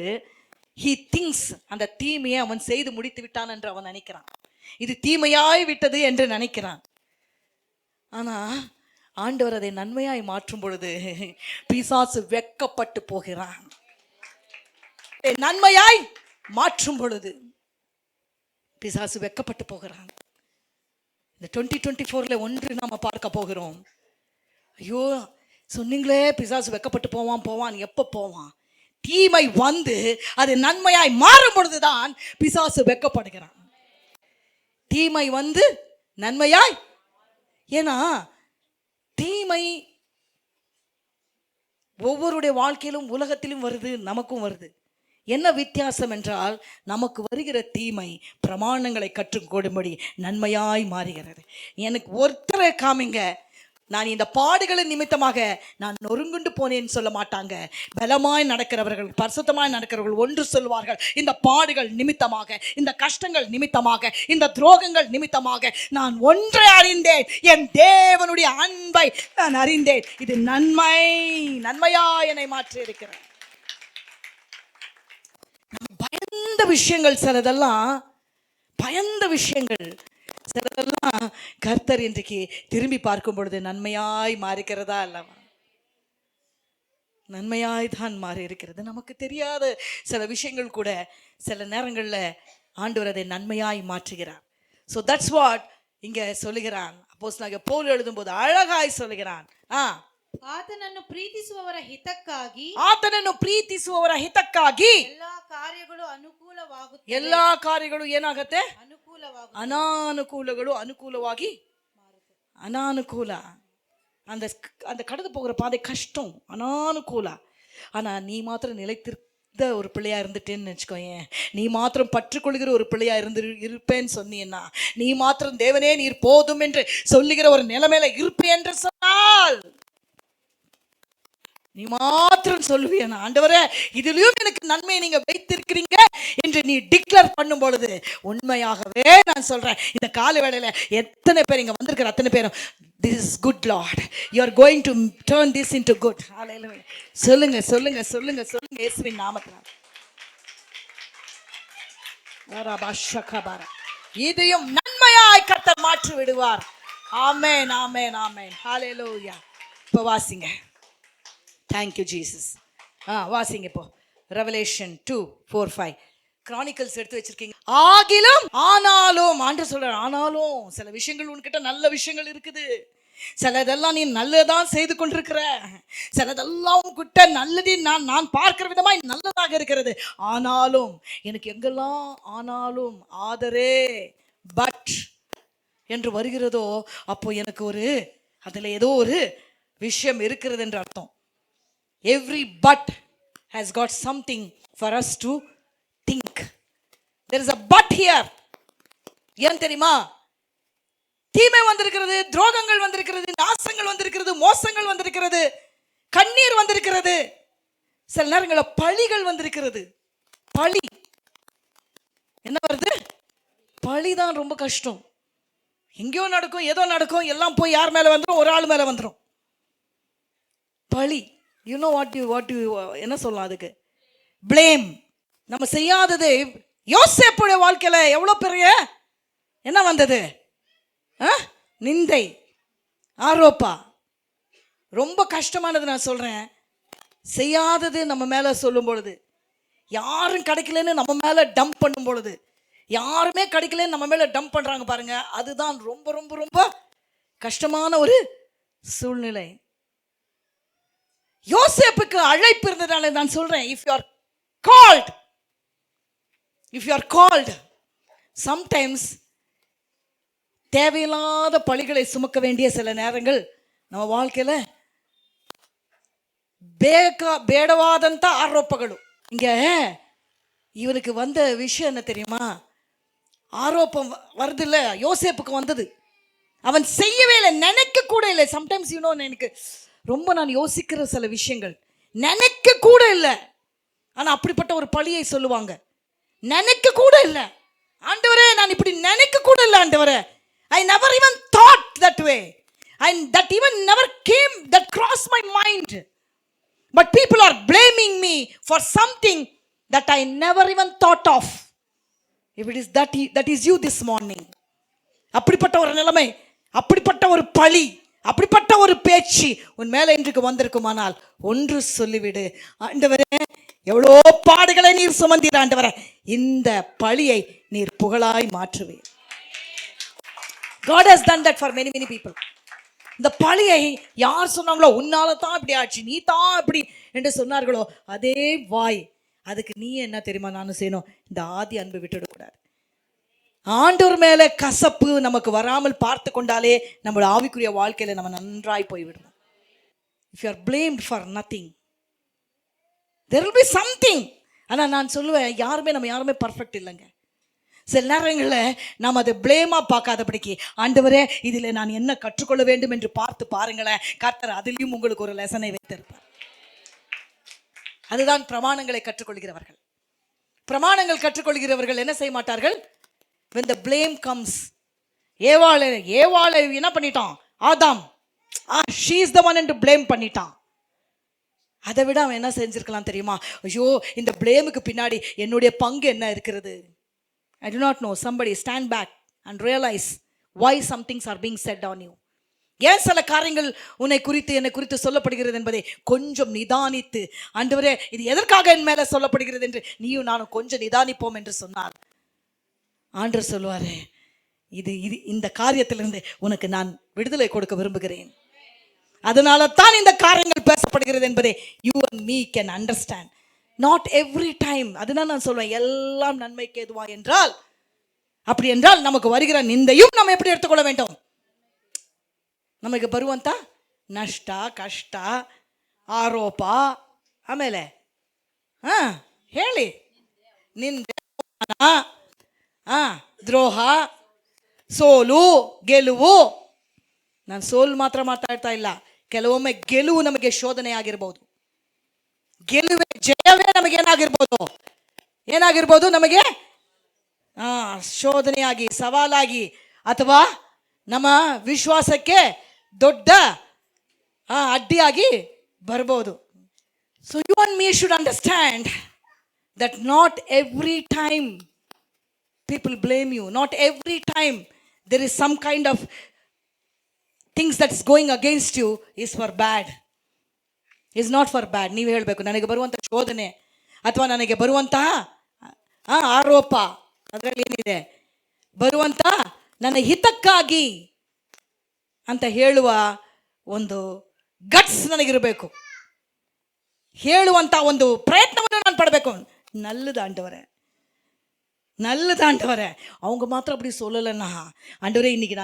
he thinks அந்த தீமையை அவன் செய்து முடித்து விட்டான் என்று அவன் நினைக்கிறான். இது தீமையாய் விட்டது என்று நினைக்கிறான். ஆனா ஆண்டவர் அதை நன்மையாய் மாற்றும் பொழுது பிசாசு வெட்கப்பட்டு போகிறான். நன்மையாய் மாற்றும் பொழுது பிசாசு வெட்கப்பட்டு போகிறான். இந்த 2024ல ஒன்று நாம பார்க்க போகிறோம். ஐயோ, சொன்னீங்களே பிசாசு வெட்கப்பட்டு போவான், எப்ப போவான்? தீமை வந்து அது நன்மையாய் மாறும் பொழுதுதான் பிசாசு வெட்கப்படுகிறான். தீமை வந்து நன்மையாய், ஏன்னா தீமை ஒவ்வொருடைய வாழ்க்கையிலும் உலகத்திலும் வருது, நமக்கும் வருது. என்ன வித்தியாசம் என்றால், நமக்கு வருகிற தீமை பிரமாணங்களை கற்றுக்கொடும்படி நன்மையாய் மாறுகிறது. எனக்கு ஒருத்தரை காமிங்க, நான் இந்த பாடுகளின் நிமித்தமாக நான் நொறுங்குண்டு போனேன்னு சொல்ல மாட்டாங்க. பலமாய் நடக்கிறவர்கள், பரிசுத்தமாய் நடக்கிறவர்கள் ஒன்று சொல்வார்கள், இந்த பாடுகள் நிமித்தமாக, இந்த கஷ்டங்கள் நிமித்தமாக, இந்த துரோகங்கள் நிமித்தமாக நான் ஒன்றை அறிந்தேன், என் தேவனுடைய அன்பை நான் அறிந்தேன். இது நன்மையா என்னை மாற்றி இருக்கிறேன். பயந்த விஷயங்கள் சிலதெல்லாம், சிலதெல்லாம் கர்த்தர் இன்றைக்கு திரும்பி பார்க்கும் பொழுது நன்மையாய் மாறுகிறதா அல்லவா? நன்மையாய் தான் மாறி இருக்கிறது. நமக்கு தெரியாத சில விஷயங்கள் கூட சில நேரங்களில் ஆண்டவர் அதை நன்மையாய் மாற்றுகிறார். ஸோ தட்ஸ் வாட் இங்க சொல்லுகிறான். அப்போஸ்தலனாகிய பவுல் எழுதும்போது அழகாய் சொல்லுகிறான். ಆತನನ್ನು ಪ್ರೀತಿಸುವವರ ಹಿತಕ್ಕಾಗಿ ಎಲ್ಲಾ ಕಾರ್ಯಗಳು ಅನುಕೂಲವಾಗುತ್ತವೆ. ಎಲ್ಲಾ ಕಾರ್ಯಗಳು ಏನಾಗುತ್ತೆ? ಅನಾನುಕೂಲಗಳು ಅನುಕೂಲವಾಗಿ ಅನಾನುಕೂಲ. அந்த கடந்து போகிற பாதை கஷ்டம், அனானுகூல. ஆனா நீ மாத்திரம் நிலைத்திருந்த ஒரு பிள்ளையா இருந்துட்டேன்னு வச்சுக்கோயேன், நீ மாத்திரம் பற்றுக்கொள்கிற ஒரு பிள்ளையா இருப்பேன்னு சொன்னீன்னா, நீ மாத்திரம் தேவனே நீர் போதும் என்று சொல்லுகிற ஒரு நிலைமையில இருப்பேன் என்று சொன்னால், நீ மாத்திரம் சொல்லுவியா, ஆண்டவரே இதுலயும் எனக்கு நன்மையை நீங்க வைத்திருக்கிறீங்க என்று நீ டிக்ளேர் பண்ணும் பொழுது, உண்மையாகவே நான் சொல்றேன், இந்த கால வேளையில எத்தனை பேர் இங்க வந்திருக்கிற அத்தனை பேரும், this is good Lord, you are going to turn this into good. Hallelujah. சொல்லுங்க சொல்லுங்க சொல்லுங்க சொல்லுங்க இயேசுவின் நாமத்தினால. இதையும் நன்மையாய் கர்த்தர் மாற்றி விடுவார். ஆமென் ஆமென் ஆமென். ஹalleluya. இப்போ வாசிங்க. Thank you Jesus. வாசிங்க இப்போ ரெவலேஷன் 2:4-5 கிரானிக்கல்ஸ் எடுத்து வச்சிருக்கீங்க. ஆகிலும் ஆனாலும் ஆண்டவர் சொல்றார், ஆனாலும் சில விஷயங்கள் உன்கிட்ட நல்ல விஷயங்கள் இருக்குது, சிலதெல்லாம் நீ நல்லதான் செய்து கொண்டிருக்கிற, சிலதெல்லாம் உன்கிட்ட நல்லது நான் பார்க்கிற விதமாய் நல்லதாக இருக்கிறது. ஆனாலும் எனக்கு எங்கெல்லாம் ஆனாலும் ஆதரே பட் என்று வருகிறதோ, அப்போ எனக்கு அதுல ஏதோ ஒரு விஷயம் இருக்கிறது என்று அர்த்தம். Every but has got something for us to think. There is a but here. ஏன் தெரியுமா? தீமை வந்திருக்கிறது, துரோகங்கள் வந்திருக்கிறது, நாசங்கள் வந்திருக்கிறது, மோசங்கள் வந்திருக்கிறது, கண்ணீர் வந்திருக்கிறது, சில நேரங்களில் பழிகள் வந்திருக்கிறது. பழி என்ன வருது? பழிதான் ரொம்ப கஷ்டம். எங்கேயோ நடக்கும், ஏதோ நடக்கும், எல்லாம் போய் யார் மேல வந்துடும்? ஒரு ஆள் மேல வந்துடும். பழி. யூ நோ வாட் யூ என்ன சொல்லலாம் அதுக்கு? பிளேம். நம்ம செய்யாததை யோசேப்புடைய வாழ்க்கையில எவ்வளவு பெரிய என்ன வந்தது? நிந்தை, ஆரோப்பா. ரொம்ப கஷ்டமானது நான் சொல்றேன். செய்யாதது நம்ம மேல சொல்லும் பொழுது, யாரும் கிடைக்கலன்னு நம்ம மேல டம்ப் பண்ணும் பொழுது, யாருமே கிடைக்கலன்னு நம்ம மேல டம்ப் பண்றாங்க பாருங்க, அதுதான் ரொம்ப ரொம்ப ரொம்ப கஷ்டமான ஒரு சூழ்நிலை. யோசேப்புக்கு அழைப்பு இருந்ததால நான் சொல்றேன், if you are called sometimes தேவையில்லாத பழிகளை சுமக்க வேண்டிய சில நேரங்கள் ನಮ್ಮ வாழ்க்கையில ಬೇಡವಾದಂಥ ಆರೋಪಗಳು. இங்க இவனுக்கு வந்த விஷயம் என்ன தெரியுமா? ஆரோப்பம் வருது இல்ல, யோசேப்புக்கு வந்தது. அவன் செய்யவே இல்லை, நினைக்க கூட இல்லை. சம்டைம்ஸ் எனக்கு ரொம்ப நான் யோசிக்கிற சில விஷயங்கள் நினைக்க கூட இல்லை. ஆனா அப்படிப்பட்ட ஒரு பழியை சொல்லுவாங்க. நினைக்க கூட இல்லை, ஆண்டவரே நான் இப்படி நினைக்க கூட இல்லை ஆண்டவரே. I never even thought that way. And that even never came, that crossed my mind. But people are blaming me for something that I never even thought of. If it is that is you this morning. அப்படிப்பட்ட ஒரு நிலைமை, அப்படிப்பட்ட ஒரு பழி, அப்படிப்பட்ட ஒரு பேச்சு உன் மேல இன்றைக்கு வந்திருக்குமானால் ஒன்று சொல்லிவிடு, ஆண்டவரே எவ்வளோ பாடுகளை நீர் சுமந்தீர் ஆண்டவரே, இந்த பழியை நீர் புகழாய் மாற்றுவீர். God has done that for many people. இந்த பழியை யார் சொன்னாங்களோ, உன்னால தான் இப்படி ஆச்சு, நீ தான் இப்படி என்று சொன்னார்களோ, அதே வாய் அதுக்கு நீ என்ன தெரியுமா நானும் செய்யணும்? இந்த ஆதி அன்பு விட்டுடக்கூடாது. ஆண்டவர் மேல கசப்பு நமக்கு வராமல் பார்த்து கொண்டாலே நம்மளோட ஆவிக்குரிய வாழ்க்கையில நம்ம நன்றாய் போய்விடும். If you are blamed for nothing, there will be something. ஆனா நான் சொல்லுவேன், நம்ம யாருமே பர்ஃபெக்ட் இல்லைங்க. சில நேரங்களில் நாம் அதை பிளேமா பார்க்காதபடிக்கு, ஆண்டவரே இதில் நான் என்ன கற்றுக்கொள்ள வேண்டும் என்று பார்த்து பாருங்களேன், கர்த்தர் அதிலையும் உங்களுக்கு ஒரு லெசனை வைத்திருப்பார். அதுதான் பிரமாணங்களை கற்றுக்கொள்கிறவர்கள். பிரமாணங்கள் கற்றுக்கொள்கிறவர்கள் என்ன செய்ய மாட்டார்கள்? when the blame comes, ஏவாளை என்ன பண்ணிட்டான்? ஆதாம், she is the one என்று blame பண்ணிட்டான். அதை விட அவன் என்ன செஞ்சிருக்கலாம் தெரியுமா? ஐயோ இந்த பிளேமுக்கு பின்னாடி என்னுடைய பங்கு என்ன இருக்கிறது? I do not know. Somebody stand back and realize why some things are being said on you. ஏன் சில காரியங்கள் உன்னை குறித்து என்னை குறித்து சொல்லப்படுகிறது என்பதை கொஞ்சம் நிதானித்து, ஆண்டவரே இது எதற்காக என் மேல சொல்லப்படுகிறது என்று நீயும் நானும் கொஞ்சம் நிதானிப்போம் என்று சொன்னார். ஆண்டவர் சொல்லுவாரு, இது இந்த காரியத்திலிருந்து உனக்கு நான் விடுதலை கொடுக்க விரும்புகிறேன். அதனால தான் இந்த காரியங்கள் பேசப்படுகிறது என்பதை you and me can understand. Not every time. அதுதான் நான் சொல்வேன், எல்லாம் நன்மைக்கு ஏதுவா என்றால், அப்படி என்றால் நமக்கு வருகிற நிந்தையும் நம்ம எப்படி எடுத்துக்கொள்ள வேண்டும்? ನಮಗೆ ಬರುವಂತ ನಷ್ಟ, ಕಷ್ಟ, ಆರೋಪ, ಆಮೇಲೆ ಹೇಳಿ, ನಿಂದೆ, ದ್ರೋಹ, ಸೋಲು, ಗೆಲುವು. ನಾನು ಸೋಲು ಮಾತ್ರ ಮಾತಾಡ್ತಾ ಇಲ್ಲ, ಕೆಲವೊಮ್ಮೆ ಗೆಲುವು ನಮಗೆ ಶೋಧನೆ ಆಗಿರ್ಬೋದು. ಜಯವೇ ನಮಗೆ ಏನಾಗಿರ್ಬೋದು ನಮಗೆ ಶೋಧನೆಯಾಗಿ, ಸವಾಲಾಗಿ, ಅಥವಾ ನಮ್ಮ ವಿಶ್ವಾಸಕ್ಕೆ ದೊಡ್ಡ ಅಡ್ಡಿಯಾಗಿ ಬರ್ಬೋದು. So you and me should understand that not every time people blame you, not every time there is some kind of things that's going against you is for bad, is not for bad. ನೀವು ಹೇಳಬೇಕು, ನನಗೆ ಬರುವಂಥ ಶೋಧನೆ ಅಥವಾ ನನಗೆ ಬರುವಂಥ ಆರೋಪ ಅದರಲ್ಲಿ ಏನಿದೆ, ಬರುವಂಥ ನನ್ನ ಹಿತಕ್ಕಾಗಿ ಅಂತ ಹೇಳುವ ಒಂದು ಗಟ್ಸ್ ನನಗಿರಬೇಕು, ಹೇಳುವಂಥ ಒಂದು ಪ್ರಯತ್ನವನ್ನು ನಾನು ಪಡಬೇಕು. நல்லது ஆண்டவரே, அவங்க மாத்திரம் அப்படி சொல்லலைன்னா, ஆண்டவரே இன்னைக்கு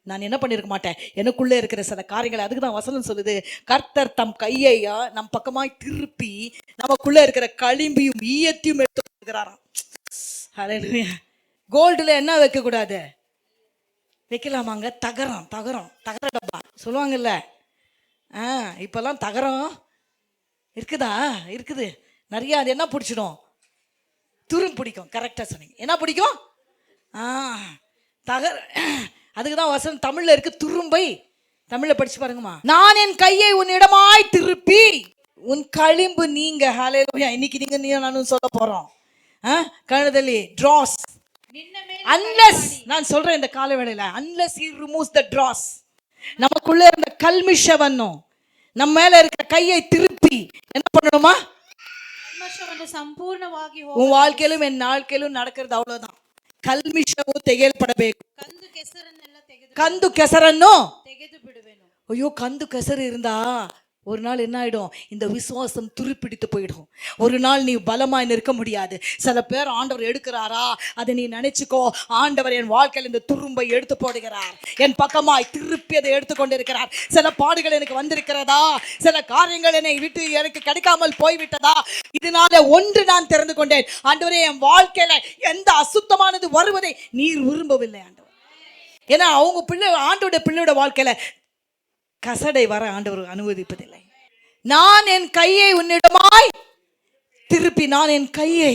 நான் என்ன பண்ணியிருக்க மாட்டேன், எனக்குள்ளே இருக்கிற சில காரியங்களை. அதுக்கு தான் வசனம் சொல்லுது, கர்த்தர் தம் கையை நம் பக்கமாய் திருப்பி நமக்குள்ளே இருக்கிற களிம்பையும் ஈயத்தையும் எடுத்து கொடுக்கிறாராம். ஹல்லேலூயா. கோல்டுல என்ன வைக்கக்கூடாது? வைக்கலாமாங்க? தகரம் தகர டப்பா சொல்லுவாங்கல்ல. இப்பெல்லாம் தகரம் இருக்குதா? இருக்குது நிறைய. அது என்ன பிடிச்சிடும்? துரும் பிடிக்கும். கரெக்டாக சொன்னீங்க. என்ன பிடிக்கும்? அதுக்கு தான் வசனம் தமிழ்ல இருக்கு. துரும்பை தமிழ்ல படிச்சு பாருங்கம்மா. நான் என் கையை உன்னிடமாய் திருப்பி உன் களிம்பு நீங்க. ஹல்லேலூயா. இன்னைக்கு நீங்க நானும் சொல்ல போறோம். கழுதலி draws. ನಿನ್ನ ಮೇಲೆ Unless நான் சொல்றேன் இந்த கால வேளையில, unless he removes the dross, நமக்குள்ள இருந்த கல்மிஷவன்னு நம்ம மேல இருக்கிற கையை திருப்பி என்ன பண்ணணுமா? ಕಲ್ಮಶವನ್ನು ಸಂಪೂರ್ಣವಾಗಿ உன் வாழ்க்கையிலும் என் வாழ்க்கையிலும் நடக்கிறது அவ்வளவுதான். ಕಲ್ಮಿಷವು ತೆಗೆಯಲ್ಪಡಬೇಕು. ಕಂದು ಕೆಸರನ್ನೆಲ್ಲ ಕಂದು ಕೆಸರನ್ನು ತೆಗೆದು ಬಿಡುವೆನು. ஐயோ கந்து கெசர் இருந்தா ஒரு நாள் என்ன ஆயிடும்? இந்த விசுவாசம் துருப்பிடித்து போயிடும். ஒரு நாள் நீ பலமாய் நிற்க முடியாது. சில பேர் ஆண்டவர் எடுக்கிறாரா, அதை நீ நினைச்சுக்கோ. ஆண்டவர் என் வாழ்க்கையில் இந்த துரும்பை எடுத்து போடுகிறார், என் பக்கமாய் திருப்பி அதை எடுத்துக்கொண்டிருக்கிறார். சில பாடுகள் எனக்கு வந்திருக்கிறதா, சில காரியங்கள் என்னை விட்டு எனக்கு கிடைக்காமல் போய்விட்டதா, இதனால ஒன்று நான் தெரிந்து கொண்டேன், ஆண்டவரே என் வாழ்க்கையில எந்த அசுத்தமானது வருவதை நீர் விரும்பவில்லை ஆண்டவர். ஏன்னா அவங்க பிள்ளை, ஆண்டோட பிள்ளையோட வாழ்க்கையில கசடை வர ஆண்டவர் அனுமதிப்பதில்லை. நான் என் கையை உன்னிடமாய் திருப்பி, நான் என் கையை,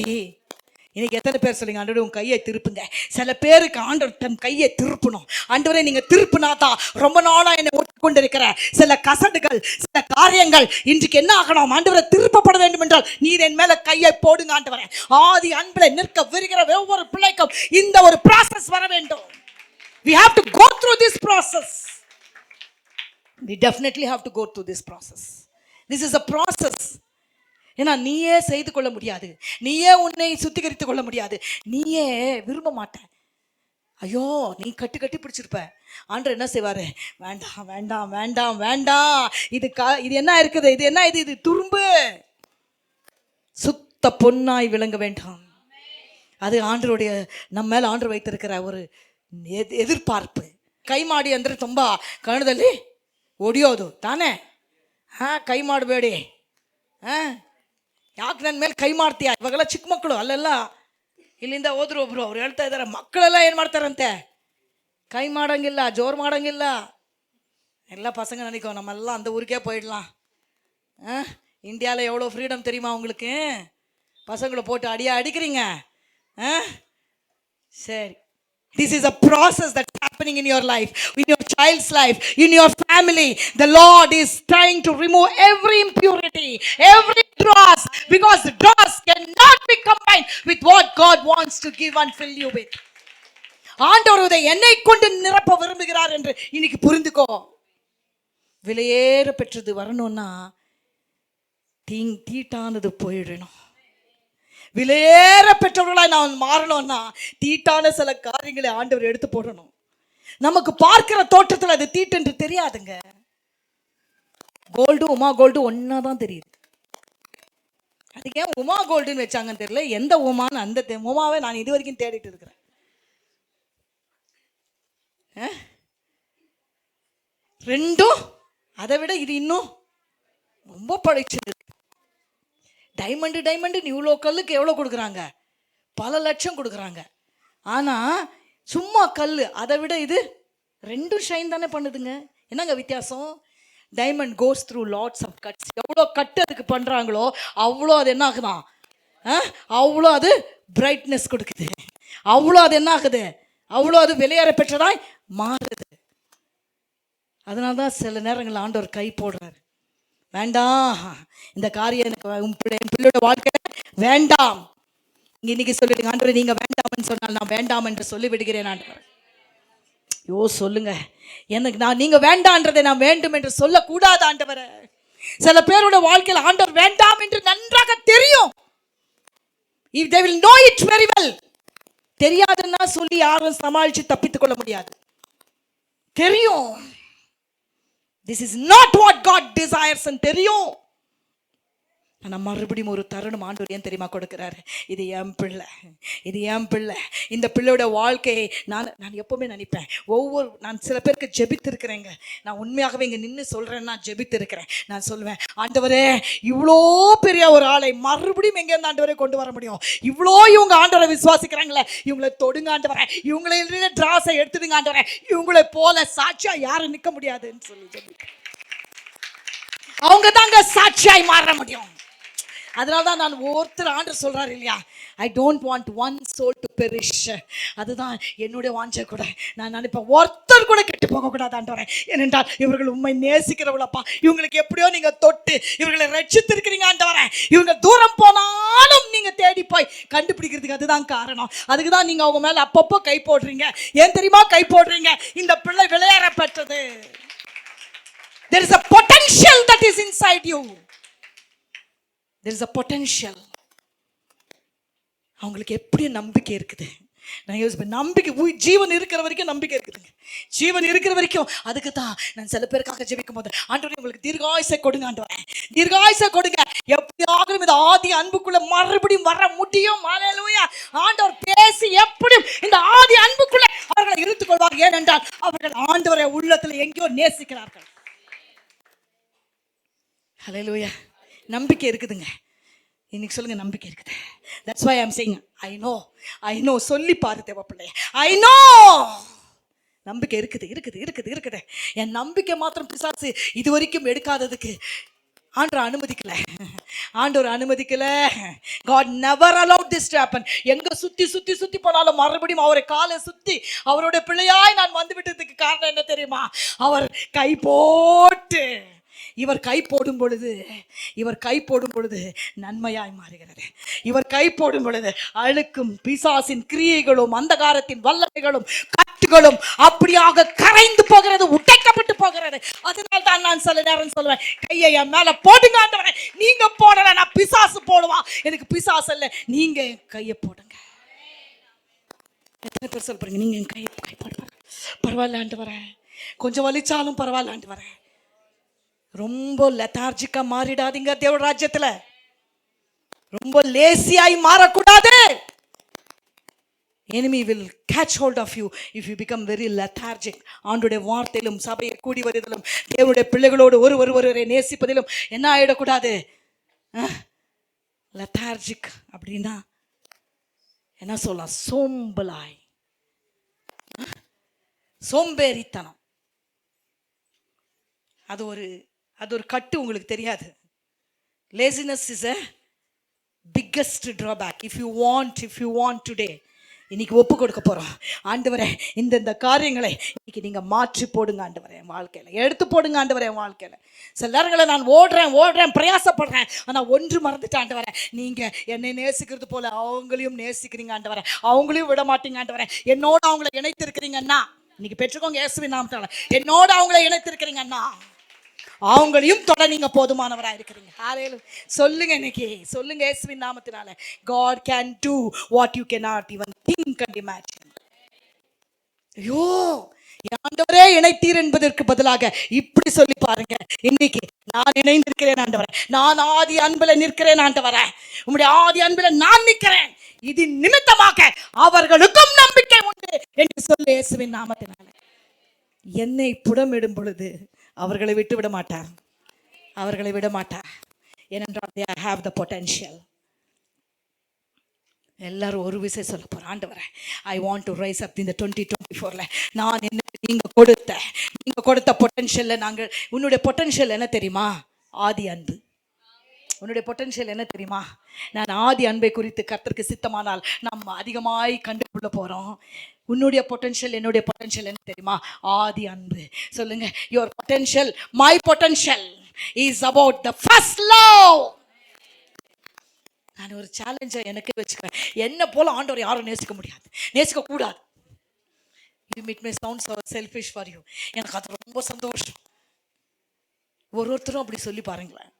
இன்னைக்கு எத்தனை பேர் சொல்லுங்க ஆண்டவரே உன் கையை திருப்புங்க? சில பேருக்கு ஆண்டவர் தன் கையை திருப்பணும். ஆண்டவரே நீங்க திருப்பினாதான் ரொம்ப நாளா என்னை ஓட்டிக்கொண்டிருக்கிற சில கசடுகள், சில காரியங்கள் இன்றைக்கு என்ன ஆகணும்? ஆண்டவரை திருப்பப்பட வேண்டும் என்றால் நீர் என் மேல கையை போடுங்க ஆண்டவரே. ஆதி அன்புல நிற்க விருகிற ஒவ்வொரு பிள்ளைக்கும் இந்த ஒரு process வர வேண்டும். We have to go through this process. We definitely have to go through this process. This is a process. ஏன்னா நீயே செய்து கொள்ள முடியாது, நீயே உன்னை சுத்திகரித்துக் கொள்ள முடியாது, நீயே விரும்ப மாட்ட. ஐயோ நீ கட்டி கட்டி பிடிச்சிருப்ப. ஆண்டவர் என்ன செய்வாரு? வேண்டாம் வேண்டாம் வேண்டாம் வேண்டாம், இது என்ன இருக்குது, இது என்ன இது துரும்பு, சுத்த பொன்னாய் விளங்க வேண்டாம். அது ஆண்டவருடைய நம்ம மேல ஆண்டவர் வைத்திருக்கிற ஒரு ಎದುರ್ಪಾರ್ಪು. ಕೈ ಮಾಡಿ ಅಂದರೆ ತುಂಬ ಕನ್ನಡದಲ್ಲಿ ಒಡೆಯೋದು ತಾನೇ. ಕೈ ಮಾಡಬೇಡಿ. ಯಾಕೆ ನನ್ನ ಮೇಲೆ ಕೈ ಮಾಡ್ತೀಯ? ಇವಾಗೆಲ್ಲ ಚಿಕ್ಕ ಮಕ್ಕಳು, ಅಲ್ಲೆಲ್ಲ ಇಲ್ಲಿಂದ ಹೋದ್ರು ಒಬ್ರು, ಅವ್ರು ಹೇಳ್ತಾ ಇದ್ದಾರೆ, ಮಕ್ಕಳೆಲ್ಲ ಏನು ಮಾಡ್ತಾರಂತೆ, கை மாடங்கில்ல, ஜோர் மாடங்கில்ல. எல்லா பசங்க நினைக்கும் நம்மெல்லாம் அந்த ஊருக்கே போயிடலாம். இந்தியாவில் எவ்வளோ ஃப்ரீடம் தெரியுமா உங்களுக்கு? பசங்களை போட்டு அடிக்கிறீங்க. சரி, this is a process that's happening in your life, in your child's life, in your family. The Lord is trying to remove every impurity, every dross, because the dross cannot be combined with what God wants to give and fill you with. ஆண்டவர் இதை என்னை கொண்டு நிரப்ப விரும்புகிறார் என்று இன்னைக்கு புரிந்துக்கோ. விலையேற பெற்றது வரணும்னா தீட்டானது போயிடணும். விலையேற பெற்றவர்களாய் நான் மாறணும்னா தீட்டான சில காரியங்களை ஆண்டவர் எடுத்து போடணும். நமக்கு பார்க்கிற தோற்றத்தில் அது தீட்டு என்று தெரியாதுங்க. கோல்டு, உமா கோல்டு ஒன்னா தான் தெரியுது. அதுக்கு ஏன் உமா கோல்டுன்னு வச்சாங்கன்னு தெரியல. எந்த உமான்னு அந்த உமாவை நான் இது வரைக்கும் தேடிட்டு இருக்கிறேன். ரெண்டும் அதை விட இது இன்னும் ரொம்ப பழிச்சது. டைமண்டு இவ்வளோ கல்லுக்கு எவ்வளோ கொடுக்குறாங்க? பல லட்சம் கொடுக்குறாங்க. ஆனால் சும்மா கல், அதை விட இது ரெண்டும் ஷைன் தானே பண்ணுதுங்க. என்னங்க வித்தியாசம்? Diamond goes through lots of cuts. எவ்வளோ கட்டு அதுக்கு பண்ணுறாங்களோ அவ்வளோ அது என்ன ஆகுதான், அவ்வளோ அது பிரைட்னஸ் கொடுக்குது, அவ்வளோ அது என்ன ஆகுது, அவ்வளோ அது விலையேற பெற்றதாய் மாறுது. அதனால தான் சில நேரங்கள் ஆண்டவர் கை போடுறாரு. வேண்டாம், இந்த காரியம் எனக்கு என் பிள்ளையோட வாழ்க்கை வேண்டாம். இன்னைக்கு சொல்லிடுங்க, ஆண்டவரே நீங்க வேண்டாம்னு சொன்னால் நான் வேண்டாம் என்று சொல்லி விடுகிறேன் ஆண்டவர். சொல்லுங்க, எனக்கு நீங்க வேண்டான்றதை நான் வேண்டும் என்று சொல்லக்கூடாது ஆண்டவரே. சில பேரோட வாழ்க்கையில் ஆண்டவர் வேண்டாம் என்று நன்றாக தெரியும். If they will know it very well. தெரியாதுன்னா சொல்லி யாரும் சமாளிச்சு தப்பித்துக் கொள்ள முடியாது. தெரியும், this is not what God desires and தெரியும். ஆனால் மறுபடியும் ஒரு தருணம் ஆண்டவர் ஏன் தெரியுமா கொடுக்குறாரு? இது என் பிள்ளை, இது என் பிள்ளை. இந்த பிள்ளையோட வாழ்க்கையை நான் எப்போவுமே நினைப்பேன். நான் சில பேருக்கு ஜெபித்திருக்கிறேங்க. நான் உண்மையாகவே இங்கே நின்று சொல்கிறேன், நான் ஜெபித்திருக்கிறேன். நான் சொல்லுவேன், ஆண்டவரே இவ்வளோ பெரிய ஒரு ஆளை மறுபடியும் எங்கேருந்து ஆண்டவரே கொண்டு வர முடியும்? இவ்வளோ இவங்க ஆண்டவரை விசுவாசிக்கிறாங்களே, இவங்களை தொடுங்க ஆண்டவரே, இவங்களை டிராஸை எடுத்துடுங்க ஆண்டவரே, இவங்களை போல சாட்சியா யாரும் நிற்க முடியாதுன்னு சொல்லி ஜெபிக்கிறேன். அவங்க தாங்க சாட்சியாய் மாற முடியும். அதனால தான் நான் ஒருத்தர் ஆண்டவர் சொல்றாரு இல்லையா, I don't want one soul to perish. அதுதான் என்னுடைய வாஞ்சை கூட. நான் நினைப்பேன் ஒருத்தர் கூட கெட்டு போகக்கூடாது ஆண்டவரே. ஏனென்றால் இவர்கள் உண்மை நேசிக்கிறவளப்பா. இவங்களுக்கு எப்படியோ நீங்க தொட்டு இவர்களை ரட்சித்திருக்கிறீங்க ஆண்டவரே. இவங்க தூரம் போனாலும் நீங்க தேடி போய் கண்டுபிடிக்கிறதுக்கு அதுதான் காரணம். அதுக்கு தான் நீங்க அவங்க மேல அப்பப்போ கை போடுறீங்க. ஏன் தெரியுமா கை போடுறீங்க? இந்த பிள்ளை விளையாட பெற்றது. There is a potential that is inside you. There is a potential. அவங்களுக்கு எப்படி நம்பிக்கை இருக்குது? நான் யோசிப்பேன், நம்பிக்கை ஜீவன் இருக்கிற வரைக்கும் நம்பிக்கை இருக்குதுங்க. ஜீவன் இருக்கிற வரைக்கும். அதுக்கு தான் நான் சில பேருக்காக ஜெபிக்கும் போது, ஆண்டவரே உங்களுக்கு தீர்காயுசை கொடுங்க ஆண்டவரே, தீர்காயுசை கொடுங்க. எப்படி ஆகணும் இந்த ஆதி அன்புக்குள்ள மறுபடியும் வர முடியும். ஹல்லேலூயா. ஆண்டவர் பேசி எப்படியும் இந்த ஆதி அன்புக்குள்ள அவர்களை இழுத்துக் கொள்வார். ஏனென்றால் அவர்கள் ஆண்டவரை உள்ளத்துல எங்கேயோ நேசிக்கிறார்கள். ஹல்லேலூயா. நம்பிக்கை இருக்குதுங்க. இன்னைக்கு சொல்லுங்க, நம்பிக்கை இருக்குது. That's why I'm saying I know சொல்லி பாரு தேவப்பிள்ளைய. I know நம்பிக்கை இருக்குது இருக்குது இருக்குது இருக்குது. என் நம்பிக்கை மாத்திரம் பிசாசு இது வரைக்கும் எடுக்காததுக்கு ஆண்டவர் அனுமதிக்கல. God never allowed this to happen. எங்க சுத்தி போனாலும் மறுபடியும் அவரை காலை சுத்தி அவருடைய பிள்ளையாய் நான் வந்து விட்டதுக்கு காரணம் என்ன தெரியுமா? அவர் கை போட்டு இவர் கை போடும் பொழுது நன்மையாய் மாறுகிறது. இவர் கை போடும் பொழுது அழுக்கும் பிசாசின் கிரியைகளும் அந்தகாரத்தின் வல்லமைகளும் கட்டுகளும் அப்படியாக கரைந்து போகிறது, உடைக்கப்பட்டு போகிறது. அதனால தான் நான் சில நேரம் சொல்லுவேன், கையை என் மேல போடுங்க ஆண்டவரே. நீங்க போடல, நான் பிசாசு போடுவான். எனக்கு பிசாசு இல்ல, நீங்க கையை போடுங்க. எத்தனை பேர் சொல்றீங்க, நீங்க என் கை போடுவாங்க, பரவாயில்ல ஆண்டவரே, கொஞ்சம் வலிச்சாலும் பரவாயில்ல ஆண்டவரே. ரொம்ப லெத்தார்ஜிக்கா மாறிடாதீங்க. தேவ ராஜ்யத்துல ரொம்ப லேசியாய் மாறக்கூடாது. enemy will catch hold of you if you become very lethargic. ஆண்டவருடைய வார்த்தையிலும் சபையை கூடி வருவதிலும் தேவனுடைய பிள்ளைகளோடு ஒருவரை நேசிப்பதிலும் என்ன ஆயிடக்கூடாது? லெத்தார்ஜிக் அப்படின்னா என்ன சொல்லலாம்? சோம்பலாய், சோம்பேறித்தனம். அது ஒரு கட்டு, உங்களுக்கு தெரியாது. Laziness is a biggest drawback. if you want today, இன்னைக்கு ஒப்பு கொடுக்க போறோம். ஆண்டவரே, இந்த காரியங்களை இன்னைக்கு நீங்க மாற்றி போடுங்க ஆண்டவரே, என் வாழ்க்கையில எடுத்து போடுங்க ஆண்டவரே, என் வாழ்க்கையில. சில நேரங்களை நான் ஓடுறேன் பிரயாசப்படுறேன், ஆனா ஒன்று மறந்துட்டு ஆண்டவரே, நீங்க என்னை நேசிக்கிறது போல அவங்களையும் நேசிக்கிறீங்க ஆண்டவரே, அவங்களையும் விட மாட்டீங்க ஆண்டவரே. என்னோட அவங்களை இணைத்து இருக்கிறீங்கன்னா, இன்னைக்கு பெற்றுக்கோங்க இயேசுவின் நாமத்தால, என்னோட அவங்களை இணைத்து இருக்கிறீங்கன்னா அவங்களையும் தொட நீங்க போதுமானவராக இருக்கிறீங்க. சொல்லுங்க இன்னைக்கு, சொல்லுங்க இயேசுவின் நாமத்தினால. God can do what you cannot even think and imagine. ஐயோ, ஆண்டவரே இணைத்தீர் என்பதற்கு பதிலாக இப்படி சொல்லி பாருங்க, இன்னைக்கு நான் இணைந்திருக்கிறேன் ஆண்டவரே, நான் ஆதி அன்பில் நிற்கிறேன் ஆண்டவரே, உம்முடைய ஆதி அன்பில் நான் நிற்கிறேன். இது நிமித்தமாக அவர்களுக்கும் நம்பிக்கை உண்டு என்று சொல்லி இயேசுவின் நாமத்தினால. என்னை புடமிடும் பொழுது அவர்களை விட்டு விட மாட்டார், ஏனென்றால் they have the potential. எல்லாரும் ஒரு விஷயம் சொல்ல போறோம், ஆண்டவரே, I want to rise up in the 2024. நான் என்ன நீங்க கொடுத்த பொட்டன்ஷியல்ல நாங்கள், உன்னுடைய பொட்டன்ஷியல் என்ன தெரியுமா? ஆதி அன்பு. உன்னுடைய பொட்டன்ஷியல் என்ன தெரியுமா? நான் ஆதி அன்பை குறித்து கர்த்தருக்கு சித்தமானால் நாம் அதிகமாய் கண்டுகொள்ள போறோம். உன்னுடைய பொட்டன்ஷியல், என்னுடைய பொட்டன்ஷியல் என்ன தெரியுமா? ஆதி அன்பு. சொல்லுங்க, your potential, my potential is about the first love. நான் ஒரு சேலஞ்சை எனக்கு வச்சுக்கிறேன், என்ன போல ஆண்டவர் யாரும் நேசிக்க முடியாது, நேசிக்க கூடாது. It may sound so selfish for you. எனக்கு அது ரொம்ப சந்தோஷம். ஒருத்தரும் அப்படி சொல்லி பாருங்களேன்,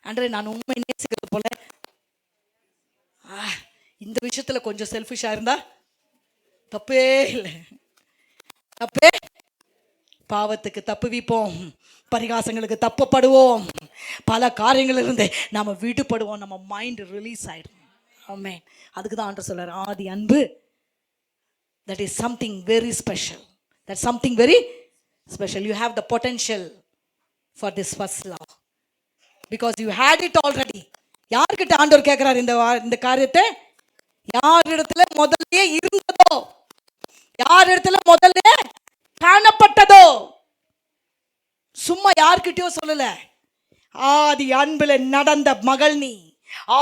ஆண்டவரே நான் உண்மை நேசிக்கிறது போல இந்த விஷயத்துல கொஞ்சம் செல்ஃபிஷா இருந்தா தப்பே இல்லை. பாவத்துக்கு தப்புவிப்போம், பரிகாசங்களுக்கு தப்புப்படுவோம், பல காரியங்களிலிருந்து நாம விடுபடுவோம், நம்ம மைண்ட் ரிலீஸ் ஆயிடும். ஆமென். அதுக்கு தான் ஆண்டவர் சொல்றார், ஆதி அன்பு. That is something very special. That's something very special. You have the potential for this first love because you had it already. யார்கிட்ட ஆண்டவர் கேட்கிறார் இந்த காரியத்தை? யாரிடத்துல முதல்ல இருந்ததோ, யாரிடத்துல முதல்ல காணப்பட்டதோ, சும்மா யார்கிட்டயோ சொல்லல. ஆதி அன்புல நடந்த மகள் நீ,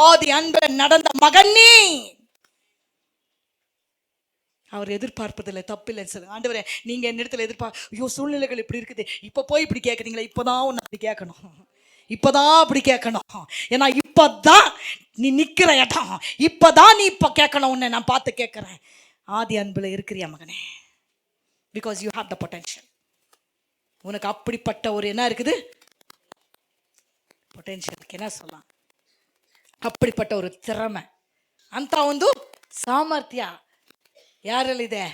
ஆதி அன்புல நடந்த மகன் நீ. அவர் எதிர்பார்ப்பதில்லை, தப்பில்லைன்னு சொல்லுங்க. ஆண்டவரே, நீங்க என்ன இடத்துல ஐயோ சூழ்நிலைகள் இப்படி இருக்குது, இப்ப போய் இப்படி கேட்குறீங்களா? இப்பதான் ஒன்று அப்படி கேட்கணும், இப்பதான் அப்படி கேட்கணும். ஏன்னா இப்பதான் நீ நிக்கிற இடம் இப்பதான் நீ இப்ப கேட்கணும். உன்னை நான் பார்த்து கேட்கிறேன், ஆதி அன்புல இருக்கிறியா மகனே? Because you have the potential. உனக்கு அப்படிப்பட்ட ஒரு என்ன இருக்குது? பொட்டெನ್ಷಿಯಲ್ಗೆ என்ன சொல்லலாம், அப்படிப்பட்ட ஒரு திறமை ಅಂತ ಒಂದು ಸಾಮರ್ಥ್ಯ ಯಾರಲ್ಲಿದೆ?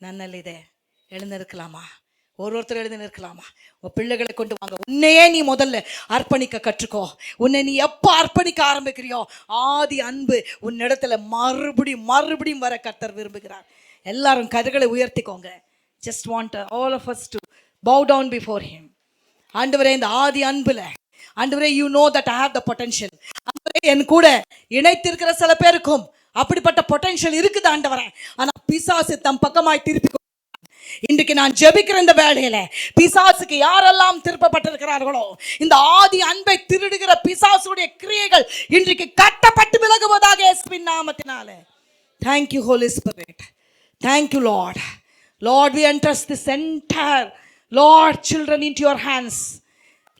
ನನ್ನಲ್ಲಿದೆ. எழுந்திருக்கலாமா? ஒருத்தர் எழுந்து நிற்கலாமா? உன் பிள்ளைகளை கொண்டு வாங்க. உன்னையே நீ முதல்ல அர்ப்பணிக்க கற்றுக்கோ. உன்னை நீ எப்போ அர்ப்பணிக்க ஆரம்பிக்கிறியோ ஆதி அன்பு உன்னிடத்துல மறுபடியும் மறுபடியும் வர கர்த்தர் விரும்புகிறார். எல்லாரும் கரங்களை உயர்த்திக்கோங்க. Just want all of us to bow down before him. ஆண்டவரே, இந்த ஆதி அன்புல ஆண்டவரே, you know that I have the potential. ஆண்டவரே, என் கூட இணைத்திருக்கிற சில பேருக்கும் அப்படிப்பட்ட பொட்டன்ஷியல் இருக்குது ஆண்டவரே. ஆனா பிசாசு தம் பக்கமாய் திருப்பி இன்றைக்கு நான் ஜெபிக்கிற இந்த வேளையில பிசாசுக்கு யாரெல்லாம் திருப்பப்பட்டிருக்கிறார்களோ இந்த ஆதி அன்பை திருடுகிற பிசாசுடைய கிரியைகள் இன்றைக்கு கட்டப்பட்டு விலகுவதாக இயேசுவின் நாமத்தினாலே. Thank you Holy Spirit. Thank you Lord. Lord, we entrust this entire Lord children into your hands.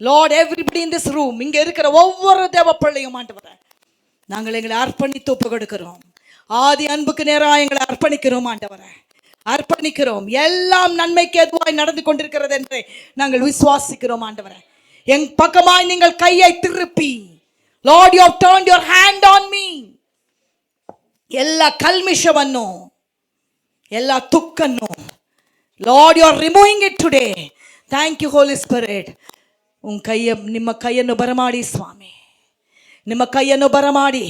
Lord, everybody in this room, இங்க இருக்கிற ஒவ்வொரு தேவ பிள்ளையும் ஆண்டவரே, நாங்கள் எங்களை அர்ப்பணித்து ஒப்பு கொடுக்கிறோம். ஆதி அன்புக்கு நேராக எங்களை அர்ப்பணிக்கிறோம் ஆண்டவரே, அர்ப்பணிக்கிறோம். எல்லாம் நன்மைக்கு எதுவாய் நடந்து கொண்டிருக்கிறது என்று நாங்கள் விசுவாசிக்கிறோம் ஆண்டவரே. என் பக்கமாய் நீங்கள் கையை திருப்பி, Lord, you have turned your hand on me. ಎಲ್ಲ ಕಲ್ಮಿಷವನ್ನು, ಎಲ್ಲ ತುಕ್ಕನ್ನು, Lord, you are removing it today. Thank you Holy Spirit. ನಿಮ್ಮ ಕೈಯನ್ನು ಬರಮಾಡಿ ಸ್ವಾಮಿ, ನಿಮ್ಮ ಕೈಯನ್ನು ಬರಮಾಡಿ.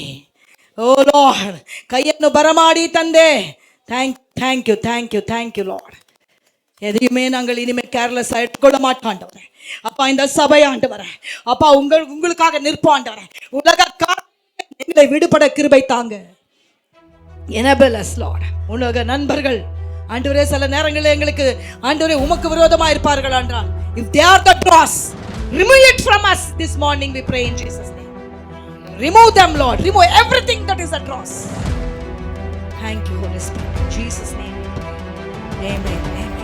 ಓ ಲಾರ್ಡ್, ಕೈಯನ್ನು ಬರಮಾಡಿ ತಂದೆ. thank you Lord. எதையுமே நாங்கள் இனிமே கேர்லெஸ் எடுத்துக்கொள்ள மாட்டாண்டவரே. அப்பா, இந்த சபை ஆண்டவரே, அப்பா உங்களுக்காக நிற்பாண்டவரே. உலக எங்களை விடுபட கிருபை தாங்க. enable us Lord. உலக நண்பர்கள் ஆண்டவரே சில நேரங்களில் எங்களுக்கு ஆண்டவரே உமக்கு விரோதமா இருப்பார்கள் என்றால், if they are the dross, remove it from us this morning, we pray in Jesus name. Remove them Lord, remove everything that is a dross. Thank you Holy Spirit, in Jesus name, amen.